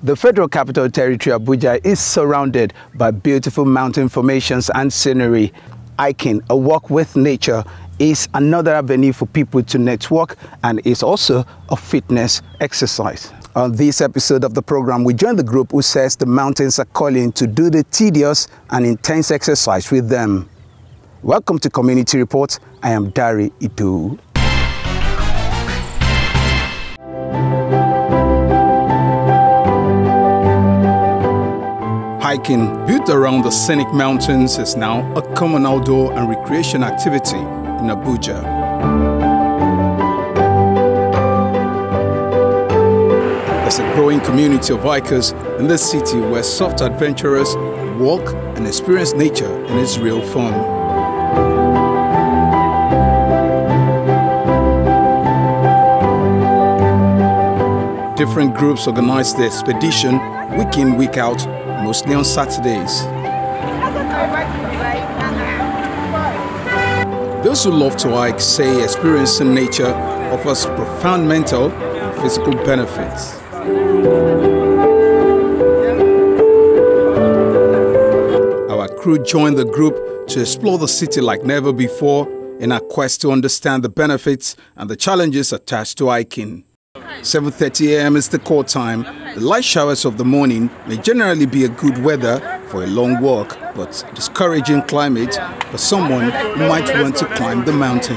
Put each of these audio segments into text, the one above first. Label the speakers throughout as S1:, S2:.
S1: The Federal Capital Territory, Abuja, is surrounded by beautiful mountain formations and scenery. Hiking, a walk with nature, is another avenue for people to network and is also a fitness exercise. On this episode of the program, we join the group who says the mountains are calling to do the tedious and intense exercise with them. Welcome to Community Report. I am Dari Idu. Hiking, built around the scenic mountains, is now a common outdoor and recreation activity in Abuja. There's a growing community of hikers in this city where soft adventurers walk and experience nature in its real form. Different groups organize the expedition week in, week out, mostly on Saturdays. Those who love to hike say experiencing nature offers profound mental and physical benefits. Our crew joined the group to explore the city like never before in our quest to understand the benefits and the challenges attached to hiking. 7:30 a.m. is the core time. The light showers of the morning may generally be a good weather for a long walk, but discouraging climate for someone who might want to climb the mountain.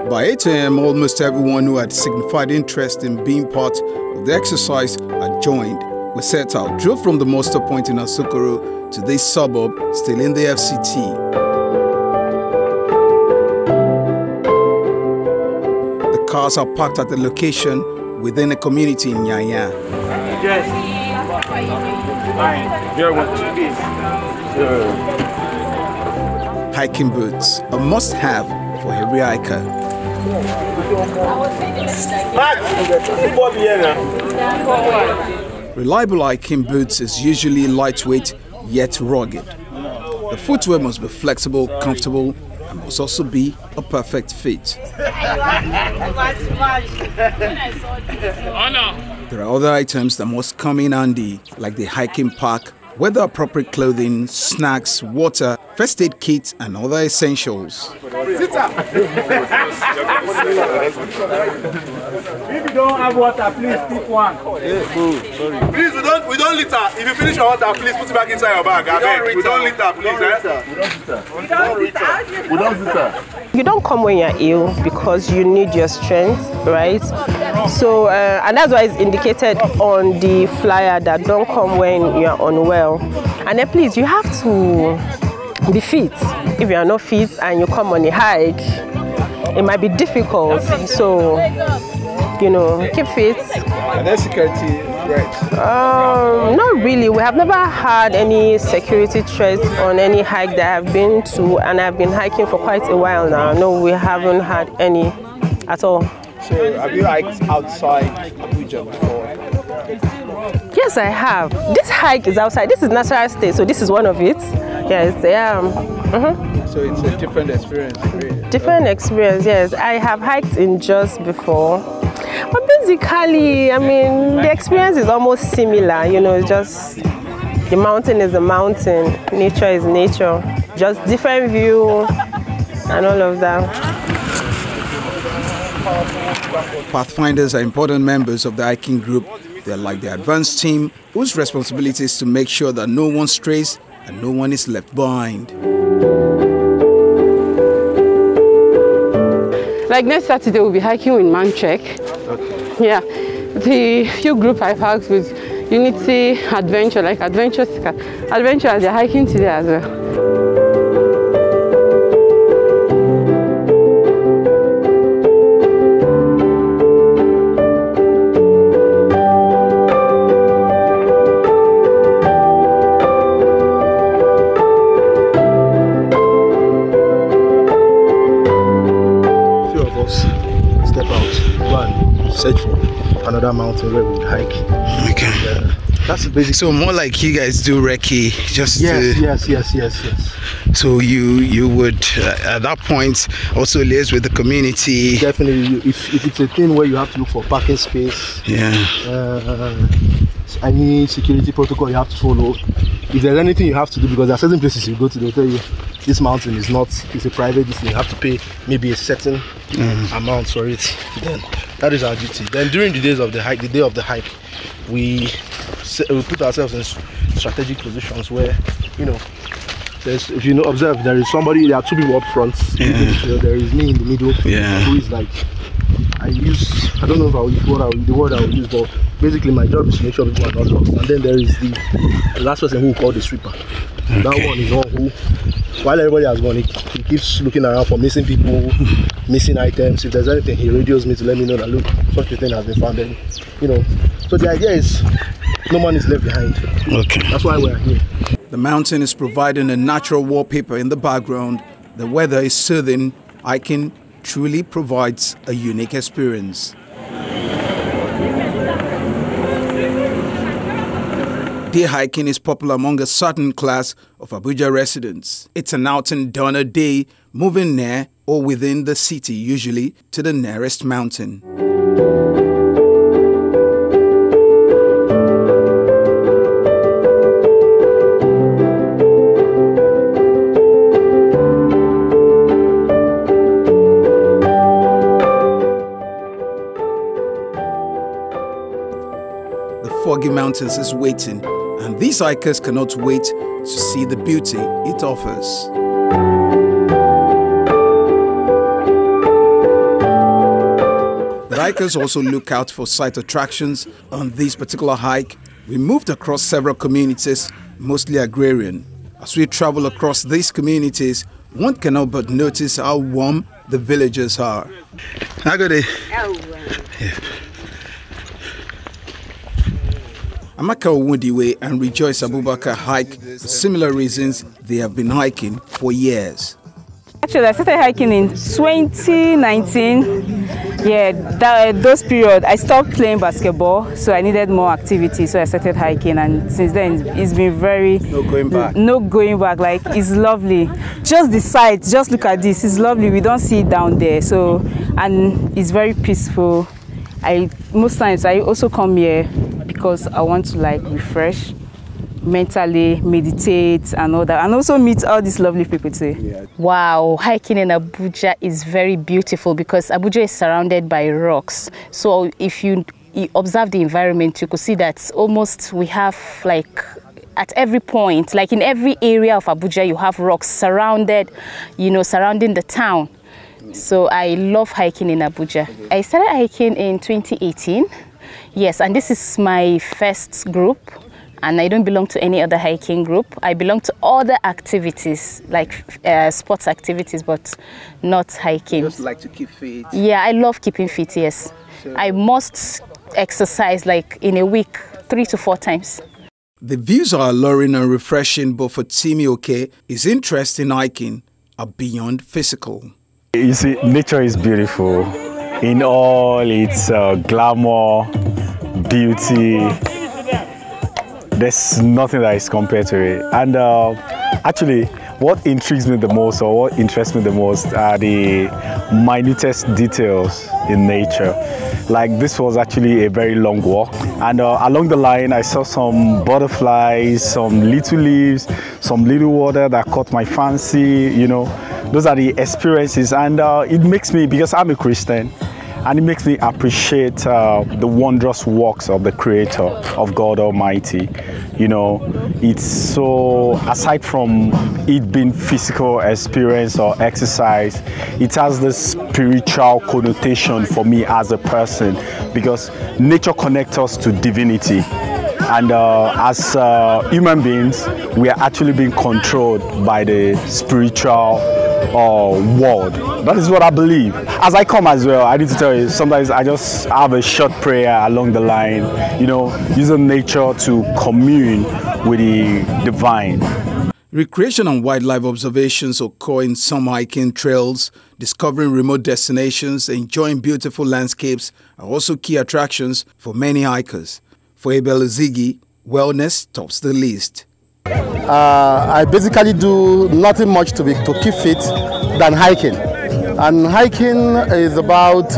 S1: By 8 a.m., almost everyone who had signified interest in being part of the exercise had joined. We set out, drove from the muster point in Asokoro to this suburb, still in the FCT. The cars are parked at a location within a community in Nyanya.
S2: Yes.
S1: Hiking boots, a must-have for every hiker. Reliable hiking boots is usually lightweight yet rugged. The footwear must be flexible, comfortable, and must also be a perfect fit. There are other items that must come in handy, like the hiking pack, weather-appropriate clothing, snacks, water, first aid kit, and other essentials.
S2: If you don't have water, please pick one.
S3: Please, we don't litter. If you finish your water, please put it back inside your bag. We don't litter, please.
S2: We don't litter.
S4: You don't come when you're ill because you need your strength, right? So, and that's why it's indicated on the flyer that don't come when you're unwell. And then please, you have to be fit. If you are not fit and you come on a hike, it might be difficult. So, you know, keep fit.
S1: And then security threats?
S4: Not really. We have never had any security threats on any hike that I've been to, and I've been hiking for quite a while now. No, we haven't had any at all.
S1: So, have you hiked outside Abuja before?
S4: Yes, I have. This hike is outside. This is Nasarawa State, so this is one of it. Yes,
S1: So it's a different experience, really.
S4: Different experience, yes. I have hiked in Jos before. But basically, I mean, the experience is almost similar. You know, just the mountain is a mountain, nature is nature. Just different view and all of that.
S1: Pathfinders are important members of the hiking group. They're like the advanced team whose responsibility is to make sure that no one strays and no one is left behind.
S5: Like next Saturday, we'll be hiking with Mantrek.
S1: Okay.
S5: Yeah, the few group I've hiked with Unity, Adventure, like Adventure, they're hiking today as well.
S6: Step out, run, search for another mountain where we hike.
S1: Okay. That's the basic. So more like you guys do recce, just
S6: yes.
S1: So you would at that point also liaise with the community.
S6: Definitely, if it's a thing where you have to look for parking space, any security protocol you have to follow. If there's anything you have to do, because there are certain places you go to, they'll tell you this mountain is not, it's a private thing, you have to pay maybe a certain amount for it. Then that is our duty. Then during the days of the hike, the day of the hike, we put ourselves in strategic positions where, you know, if you observe, there is somebody, there are two people up front, there is me in the middle, who is like, I don't know if I'll use the word I will use, but basically my job is to make sure people are not lost. And then there is the last person who we call the sweeper. That one is one who, while everybody has gone, he keeps looking around for missing people, missing items. If there's anything, he radios me to let me know that, look, such a thing has been found. And, you know, so the idea is no one is left behind.
S1: Okay.
S6: That's why we're here.
S1: The mountain is providing a natural wallpaper in the background. The weather is soothing. Hiking truly provides a unique experience. Day hiking is popular among a certain class of Abuja residents. It's an outing done a day, moving near or within the city, usually to the nearest mountain. The foggy mountains is waiting, and these hikers cannot wait to see the beauty it offers. The hikers also look out for site attractions. On this particular hike, we moved across several communities, mostly agrarian. As we travel across these communities, one cannot but notice how warm the villagers are. How good day? Amaka Owundiwe and Rejoice Abubakar hike for similar reasons. They have been hiking for years.
S7: Actually, I started hiking in 2019. Yeah, those periods, I stopped playing basketball, so I needed more activity, so I started hiking, and since then, it's been very...
S1: No going back.
S7: No going back, like, it's lovely. Just the sight, just look at this, it's lovely. We don't see it down there, so, and it's very peaceful. Most times, I also come here because I want to like refresh mentally, meditate and all that, and also meet all these lovely people too.
S8: Yeah. Wow, hiking in Abuja is very beautiful because Abuja is surrounded by rocks. So if you observe the environment, you could see that almost we have like at every point, like in every area of Abuja, you have rocks surrounded, you know, surrounding the town. So I love hiking in Abuja. I started hiking in 2018. Yes, and this is my first group, and I don't belong to any other hiking group. I belong to other activities, like sports activities, but not hiking.
S1: You just like to keep fit?
S8: Yeah, I love keeping fit, yes. So I must exercise like in a week, 3 to 4 times.
S1: The views are alluring and refreshing, but for Timi Oke, his interest in hiking are beyond physical.
S9: You see, nature is beautiful in all its glamour, beauty. There's nothing that is compared to it. And actually, what intrigues me the most, or what interests me the most, are the minutest details in nature. Like, this was actually a very long walk, and along the line I saw some butterflies, some little leaves, some little water that caught my fancy. You know, those are the experiences, and it makes me, because I'm a Christian, and it makes me appreciate the wondrous works of the Creator, of God Almighty. You know, it's so, aside from it being physical experience or exercise, it has this spiritual connotation for me as a person, because nature connects us to divinity. And as human beings, we are actually being controlled by the spiritual world. That is what I believe. As I come as well, I need to tell you, sometimes I just have a short prayer along the line, you know, using nature to commune with the divine.
S1: Recreation and wildlife observations occur in some hiking trails. Discovering remote destinations, enjoying beautiful landscapes are also key attractions for many hikers. For Abel Ziggy, wellness tops the list.
S6: I basically do nothing much to keep fit than hiking. And hiking is about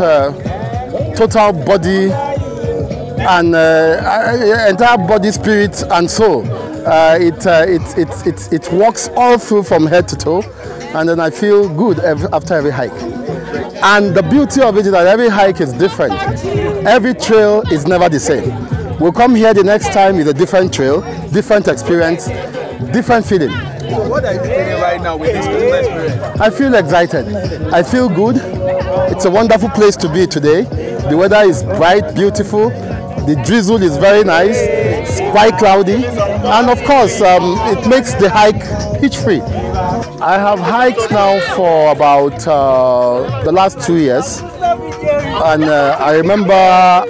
S6: total body and entire body, spirit and soul. It walks all through from head to toe, and then I feel good after every hike. And the beauty of it is that every hike is different. Every trail is never the same. We'll come here the next time with a different trail, different experience, different feeling.
S1: So what are you feeling right now with this particular experience?
S6: I feel excited. I feel good. It's a wonderful place to be today. The weather is bright, beautiful. The drizzle is very nice. It's quite cloudy. And of course, it makes the hike hitch-free. I have hiked now for about the last 2 years. And I remember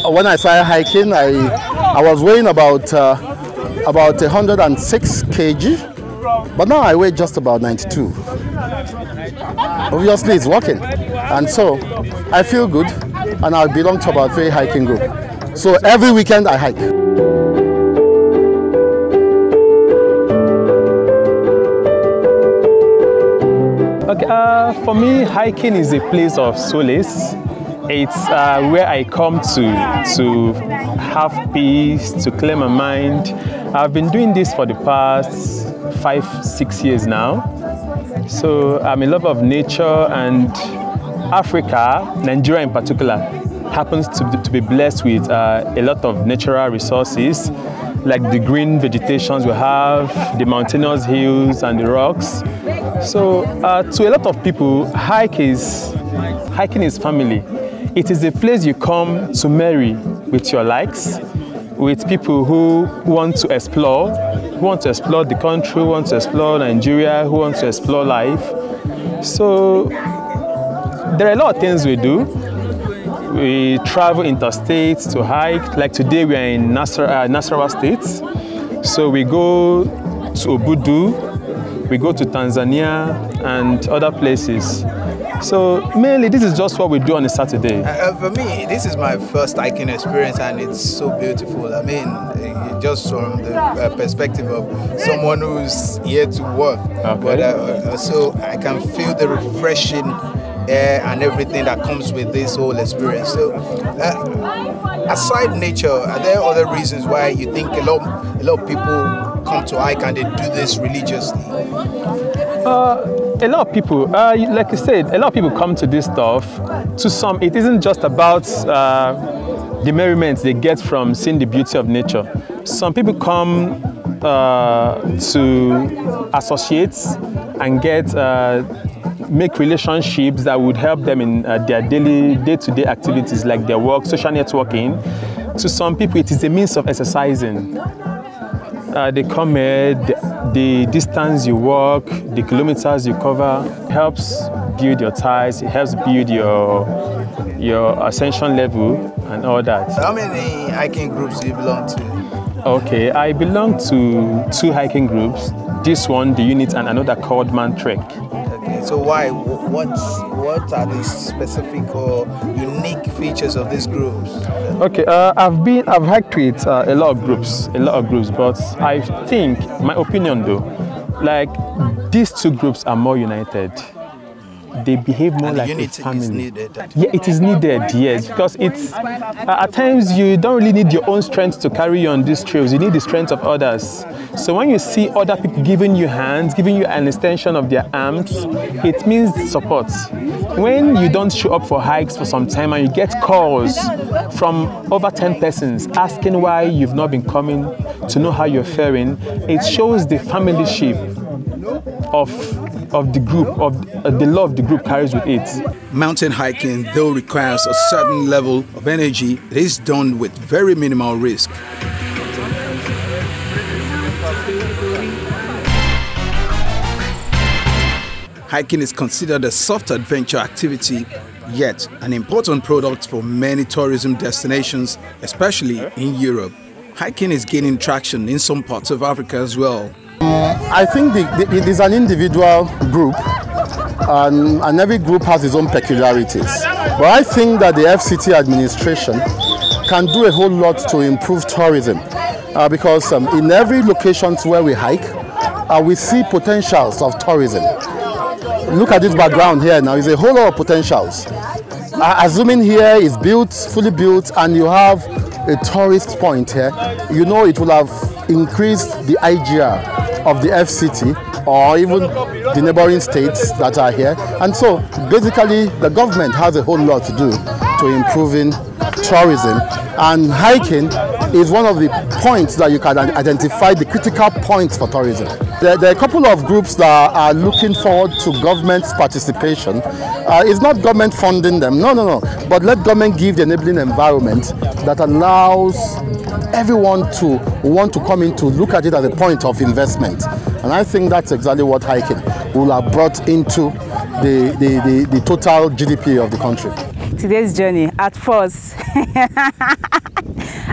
S6: when I started hiking, I was weighing about 106 kg, but now I weigh just about 92. Obviously, it's working, and so I feel good, and I belong to about 3 hiking groups. So every weekend I hike.
S10: Okay, for me, hiking is a place of solace. It's where I come to have peace, to clear my mind. I've been doing this for the past 5-6 years now. So I'm a lover of nature, and Africa, Nigeria in particular, happens to be blessed with a lot of natural resources, like the green vegetations we have, the mountainous hills and the rocks. So to a lot of people, hiking is family. It is a place you come to marry with your likes, with people who want to explore the country, who want to explore Nigeria, who want to explore life. So there are a lot of things we do. We travel interstate to hike. Like today we are in Nasarawa State. So we go to Abuja, we go to Tanzania and other places. So mainly this is just what we do on a Saturday.
S1: For me, this is my first hiking experience, and it's so beautiful. I mean, just from the perspective of someone who's here to work, okay. But so I can feel the refreshing air and everything that comes with this whole experience. So aside nature, are there other reasons why you think a lot of people come to hike and they do this religiously?
S10: A lot of people, like you said, a lot of people come to this stuff. To some, it isn't just about the merriment they get from seeing the beauty of nature. Some people come to associate and make relationships that would help them in their day-to-day activities, like their work, social networking. To some people, it is a means of exercising. They come here, the distance you walk, the kilometers you cover, helps build your ties, it helps build your ascension level and all that.
S1: How many hiking groups do you belong to?
S10: Okay, I belong to 2 hiking groups. This one, the unit, and another called Man Trek.
S1: Okay, so why? What are the specific or unique features of these groups?
S10: Okay, I've hiked with a lot of groups, but I think, my opinion though, like these 2 groups are more united. They behave more like a family. Is needed. Yeah, it is needed, yes, because it's at times you don't really need your own strength to carry on these trails. You need the strength of others. So when you see other people giving you hands, giving you an extension of their arms, it means support. When you don't show up for hikes for some time and you get calls from over 10 persons asking why you've not been coming, to know how you're faring, it shows the familyship of the group, of the love the group carries with it.
S1: Mountain hiking, though, requires a certain level of energy, it is done with very minimal risk. Hiking is considered a soft adventure activity, yet an important product for many tourism destinations, especially in Europe. Hiking is gaining traction in some parts of Africa as well.
S6: I think it is an individual group, and every group has its own peculiarities. But I think that the FCT administration can do a whole lot to improve tourism because in every location where we hike, we see potentials of tourism. Look at this background here now, it's a whole lot of potentials. Assuming here is built, fully built, and you have a tourist point here, you know it will have increased the IGR of the FCT or even the neighboring states that are here. And so basically the government has a whole lot to do to improving tourism, and hiking is one of the points that you can identify the critical points for tourism. There are a couple of groups that are looking forward to government's participation. It's not government funding them, no, but let government give the enabling environment that allows everyone to want to come in to look at it as a point of investment. And I think that's exactly what hiking will have brought into the total GDP of the country.
S7: Today's journey, at first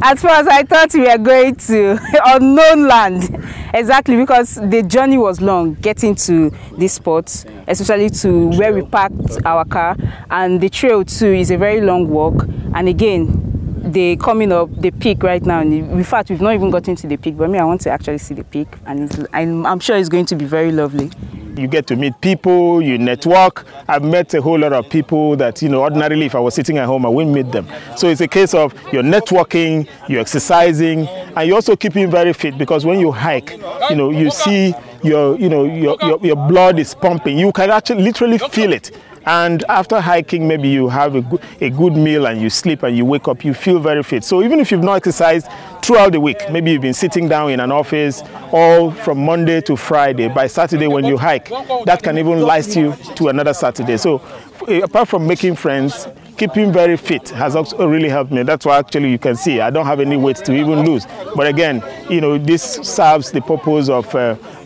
S7: I thought we were going to unknown land. Exactly, because the journey was long getting to this spot, especially to where we parked our car, and the trail too is a very long walk. And again, the coming up the peak right now, in fact we've not even gotten to the peak, but I want to actually see the peak, and I'm sure it's going to be very lovely.
S10: You get to meet people, you network. I've met a whole lot of people that, ordinarily if I was sitting at home, I wouldn't meet them. So it's a case of you're networking, you're exercising, and you're also keeping very fit, because when you hike, you see your blood is pumping. You can actually literally feel it. And after hiking, maybe you have a good meal and you sleep and you wake up, you feel very fit. So even if you've not exercised throughout the week, maybe you've been sitting down in an office all from Monday to Friday, by Saturday when you hike, that can even last you to another Saturday. So apart from making friends, keeping very fit has also really helped me. That's why actually you can see I don't have any weight to even lose. But again, this serves the purpose of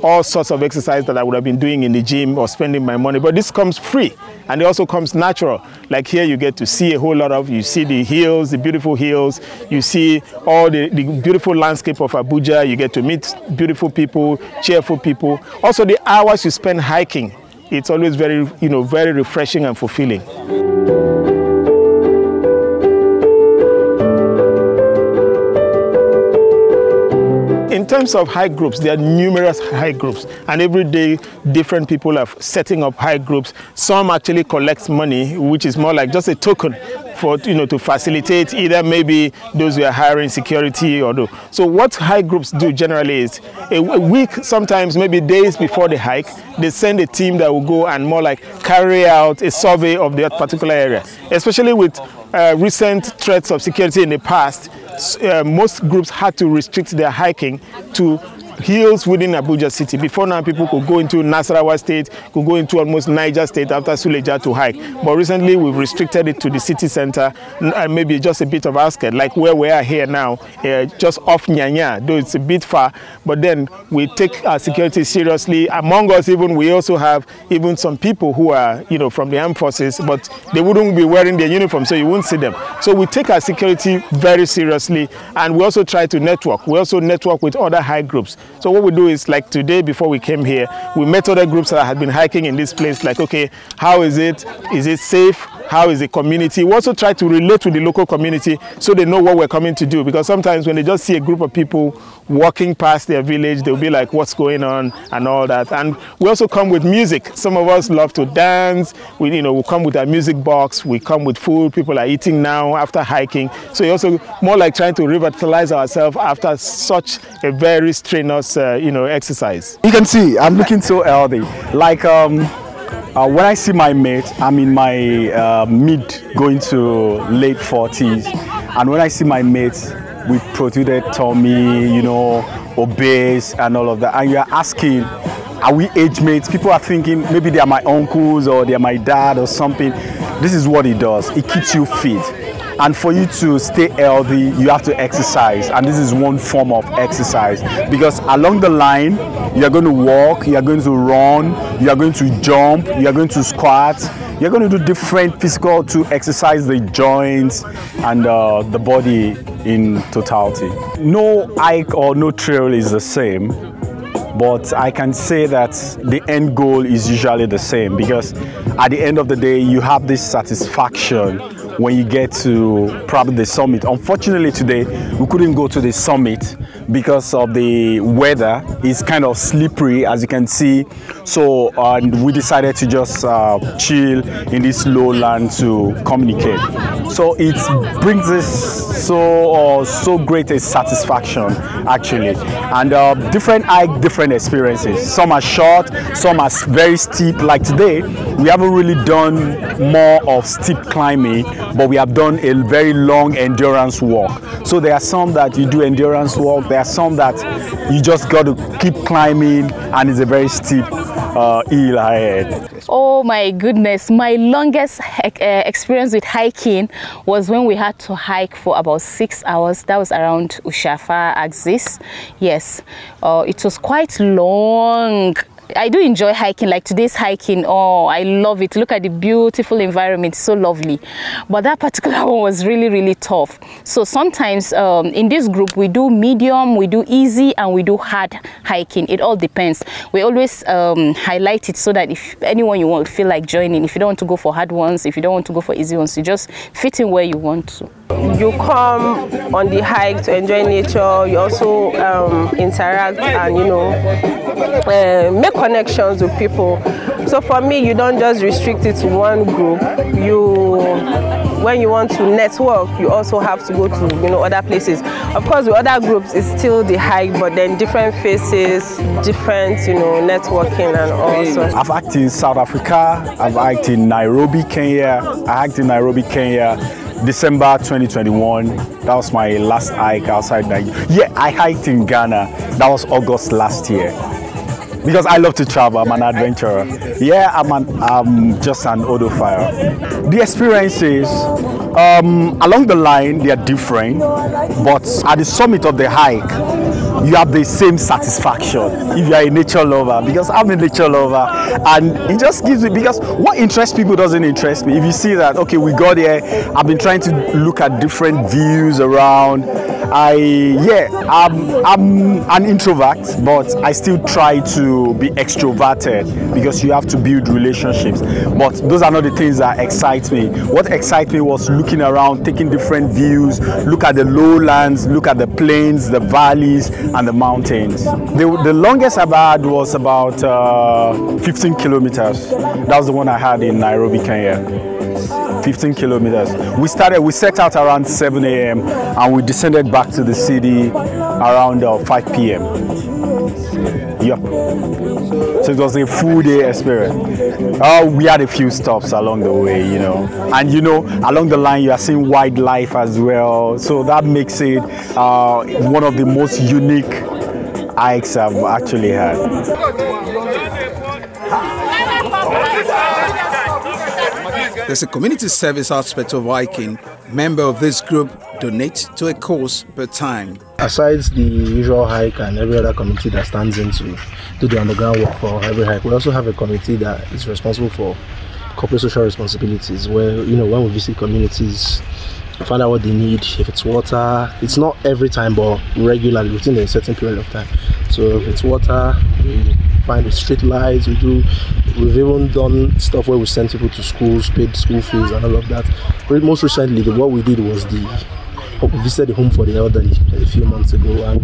S10: all sorts of exercise that I would have been doing in the gym or spending my money. But this comes free, and it also comes natural. Like here you get to see a whole lot of, you see the hills, the beautiful hills, you see all the beautiful landscape of Abuja, you get to meet beautiful people, cheerful people. Also the hours you spend hiking, it's always very, very refreshing and fulfilling. In terms of hike groups, there are numerous hike groups, and every day different people are setting up hike groups. Some actually collect money, which is more like just a token for to facilitate either maybe those who are hiring security or do. So what hike groups do generally is a week, sometimes maybe days before the hike, they send a team that will go and more like carry out a survey of that particular area. Especially with recent threats of security in the past, most groups had to restrict their hiking to hills within Abuja city. Before now, people could go into Nasarawa state, could go into almost Niger state after Suleja to hike. But recently, we've restricted it to the city center and maybe just a bit of outskirts, like where we are here now, just off Nyanya, though it's a bit far. But then we take our security seriously. Among us, even we also have even some people who are, from the armed forces, but they wouldn't be wearing their uniform, so you won't see them. So we take our security very seriously, and we also try to network. We also network with other hike groups. So what we do is, like today, before we came here, we met other groups that had been hiking in this place, like, okay, how is it? Is it safe? How is the community? We also try to relate with the local community so they know what we're coming to do, because sometimes when they just see a group of people walking past their village, they'll be like, what's going on and all that. And we also come with music. Some of us love to dance. We come with our music box. We come with food. People are eating now after hiking. So it's also more like trying to revitalize ourselves after such a very strenuous, exercise.
S9: You can see I'm looking so healthy. Like, when I see my mate, I'm in my mid going to late 40s, and when I see my mates with protruded tummy, obese and all of that, and you're asking, are we age mates? People are thinking maybe they are my uncles or they are my dad or something. This is what it does. It keeps you fit. And for you to stay healthy, you have to exercise. And this is one form of exercise. Because along the line, you're going to walk, you're going to run, you're going to jump, you're going to squat. You're going to do different physical to exercise the joints and the body in totality. No hike or no trail is the same. But I can say that the end goal is usually the same, because at the end of the day, you have this satisfaction when you get to probably the summit. Unfortunately today, we couldn't go to the summit because of the weather. It's kind of slippery, as you can see. So we decided to just chill in this lowland to communicate. So it brings us so great a satisfaction, actually. And different hike, different experiences. Some are short, some are very steep. Like today, we haven't really done more of steep climbing, but we have done a very long endurance walk. So there are some that you do endurance walk, there are some that you just got to keep climbing, and it's a very steep hill ahead.
S8: Oh my goodness, my longest experience with hiking was when we had to hike for about 6 hours. That was around Ushafa axis. Yes, it was quite long. I do enjoy hiking, like today's hiking. Oh, I love it. Look at the beautiful environment, so lovely. But that particular one was really, really tough. So sometimes in this group, we do medium, we do easy, and we do hard hiking. It all depends. We always highlight it so that if anyone you want feel like joining, if you don't want to go for hard ones, if you don't want to go for easy ones, you just fit in where you want to.
S4: You come on the hike to enjoy nature. You also interact and, you know, make connections with people. So for me, you don't just restrict it to one group. When you want to network, you also have to go to, you know, other places. Of course, with other groups, it's still the hike, but then different faces, different, you know, networking and all. So
S9: I've hiked in South Africa. I've hiked in Nairobi, Kenya. I hiked in Nairobi, Kenya. December 2021, that was my last hike outside Nigeria. Yeah, I hiked in Ghana. That was August last year. Because I love to travel, I'm an adventurer. Yeah, I'm just an odophile. The experiences, along the line, they are different, but at the summit of the hike, you have the same satisfaction if you are a nature lover, because I'm a nature lover, and it just gives me, because what interests people doesn't interest me. If you see that, okay, we got here, I've been trying to look at different views around. I'm an introvert, but I still try to be extroverted because you have to build relationships. But those are not the things that excite me. What excites me was looking around, taking different views, look at the lowlands, look at the plains, the valleys, and the mountains. The longest I've had was about 15 kilometers. That was the one I had in Nairobi, Kenya. 15 kilometers. We set out around 7 a.m. and we descended back to the city around 5 p.m. Yep. So it was a full day experience. We had a few stops along the way, you know. And you know, along the line you are seeing wildlife as well. So that makes it one of the most unique hikes I've actually had.
S1: There's a community service aspect of hiking. Member of this group donate to a cause per time.
S6: Aside the usual hike and every other committee that stands in to do the underground work for every hike, we also have a committee that is responsible for corporate social responsibilities, where, you know, when we visit communities, find out what they need. If it's water, it's not every time, but regularly within a certain period of time. So if it's water, we find the street lights. We've even done stuff where we send people to schools, paid school fees and all of that. But most recently, what we did was we visited the home for the elderly a few months ago, and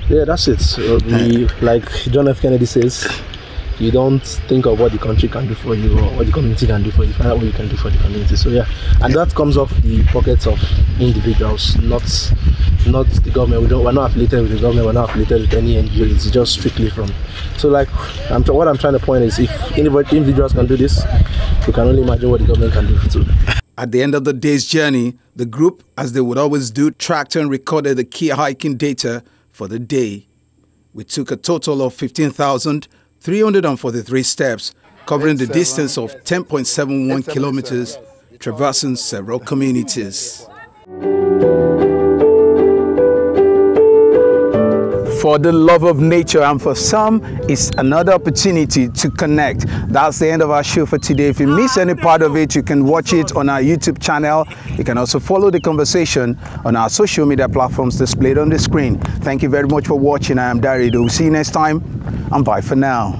S6: yeah, that's it. We, like John F. Kennedy says, you don't think of what the country can do for you or what the community can do for you, find out what you can do for the community. So yeah, and that comes off the pockets of individuals, not the government. We're not affiliated with the government, we're not affiliated with any NGO, it's just strictly from. So like, what I'm trying to point is, if individuals can do this, we can only imagine what the government can do too.
S1: At the end of the day's journey, the group, as they would always do, tracked and recorded the key hiking data for the day. We took a total of 15,343 steps, covering the distance of 10.71 kilometers, traversing several communities. For the love of nature, and for some, it's another opportunity to connect. That's the end of our show for today. If you miss any part of it, you can watch it on our YouTube channel. You can also follow the conversation on our social media platforms displayed on the screen. Thank you very much for watching. I am Darido. We'll see you next time, and bye for now.